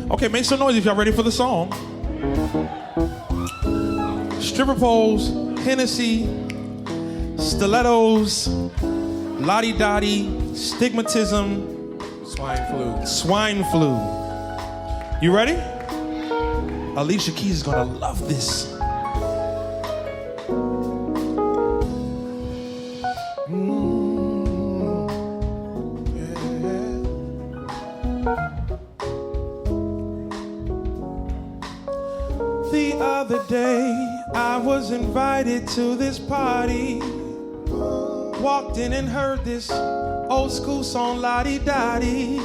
Okay, make some noise if y'all ready for the song. Stripper poles, Hennessy, stilettos, lottie-dottie, stigmatism, swine flu. You ready? Alicia Keys is gonna love this. The other day, I was invited to this party. Walked in and heard this old school song, lottie-dottie.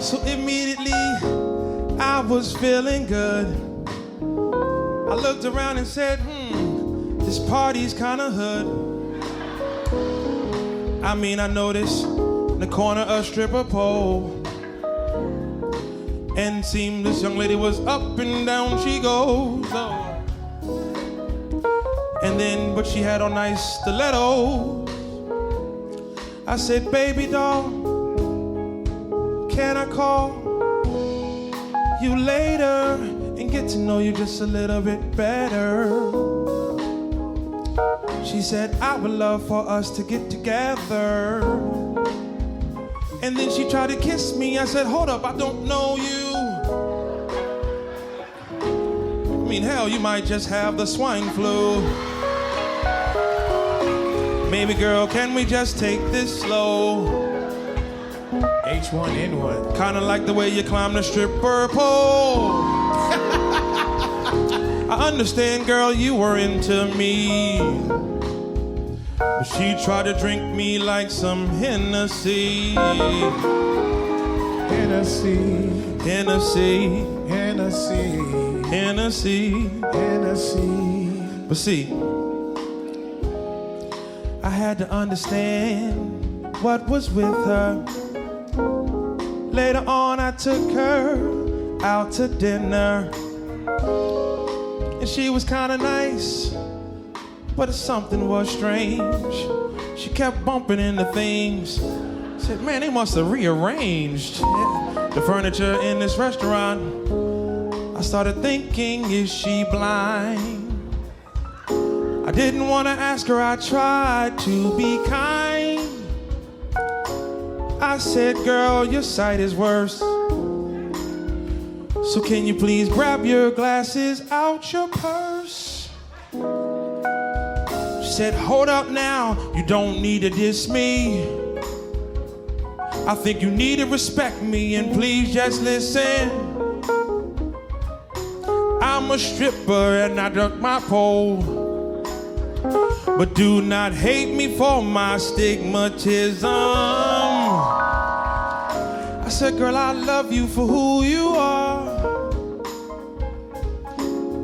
So immediately, I was feeling good. I looked around and said, this party's kinda hood. I mean, I noticed in the corner a stripper pole. And seemed this young lady was up and down she goes. Oh. And then, but she had on nice stilettos. I said, baby doll, can I call you later and get to know you just a little bit better? She said, I would love for us to get together. And then she tried to kiss me. I said, hold up, I don't know you. I mean, hell, you might just have the swine flu. Maybe, girl, can we just take this slow? H1N1. Kinda like the way you climb the stripper pole. I understand, girl, you were into me. But she tried to drink me like some Hennessy. Hennessy. Hennessy. Hennessy. Hennessy. Hennessy. But see, I had to understand what was with her. Later on, I took her out to dinner. And she was kinda nice, but something was strange. She kept bumping into things. Said, man, they must have rearranged the furniture in this restaurant. I started thinking, is she blind? I didn't want to ask her, I tried to be kind. I said, girl, your sight is worse. So can you please grab your glasses out your purse? She said, hold up now, you don't need to diss me. I think you need to respect me and please just listen. I'm a stripper and I duck my pole. But do not hate me for my stigmatism. I said, girl, I love you for who you are.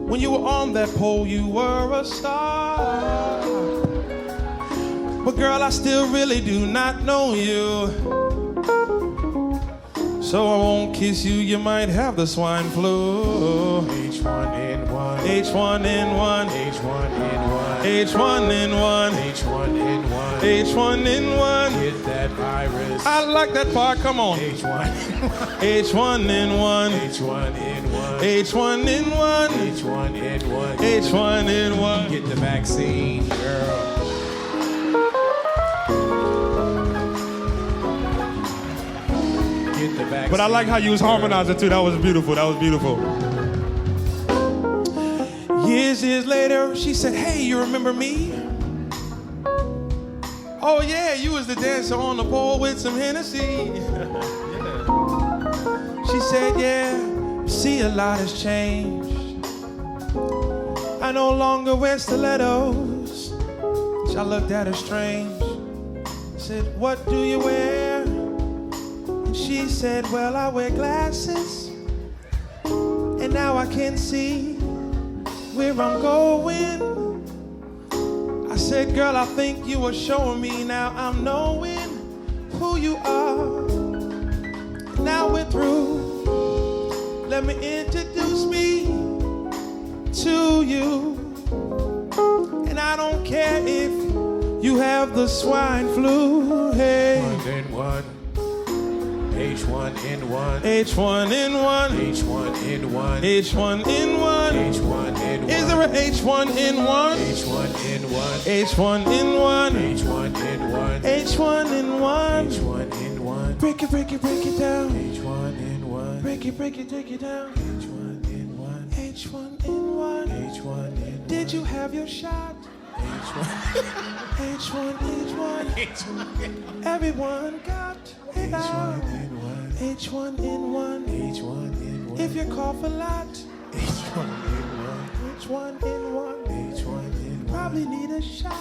When you were on that pole, you were a star. But girl, I still really do not know you. So I won't kiss you, you might have the swine flu. H1N1. H1N1. H1N1. H1N1. H1N1. H1N1. Get that virus. I like that part, come on. H1N1. H1N1. H1N1. H1N1. H1N1. H1N1. Get the vaccine, girl. Get the vaccine. But I like how you was harmonizing too. That was beautiful. That was beautiful. Years later, she said, hey, you remember me? Oh yeah, you was the dancer on the pole with some Hennessy. Yeah. She said, yeah, see, a lot has changed. I no longer wear stilettos. I looked at her strange. I said, what do you wear? And she said, well, I wear glasses. And now I can see where I'm going. I said, girl, I think you were showing me, now I'm knowing who you are. Now we're through. let me introduce me to you. And I don't care if you have the swine flu. Hey. H1N1. H1N1. H1N1. H1N1. H1N1. H1N1. Is there a H1N1? H1N1. H1N1. H1N1. H1N1. H1N1. Break it, break it, break it down. H1N1. Break it, break it, take it down. H1N1. H1N1. H1N1. Did you have your shot? H1N1. H1N1. Everyone got it out. H1N1. H1N1. If you cough a lot. H1N1. H1N1. H1N1. Probably need a shot.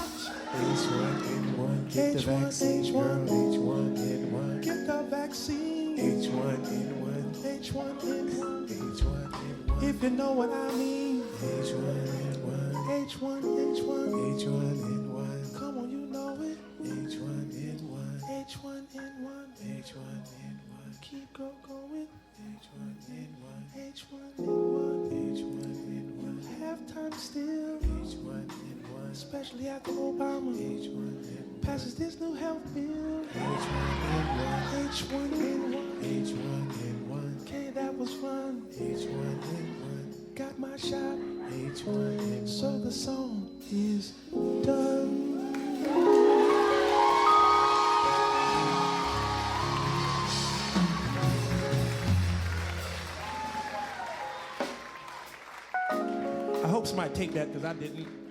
H1N1. Get the vaccine, girl. H1N1. Get the vaccine. H1N1. H1N1. H1N1. If you know what I mean. H1N1. H1N1. H1N1. Come on, you know it. H1N1. H1N1. H1N1. Keep going. H1N1. H1N1. H1N1. Halftime still. H1N1. Especially after Obama H1N1. passes this new health bill. H1N1. H1N1. H1N1. Okay, that was fun. H1N1. Got my shot. H1N1. So the song is done. I hope somebody take that because I didn't.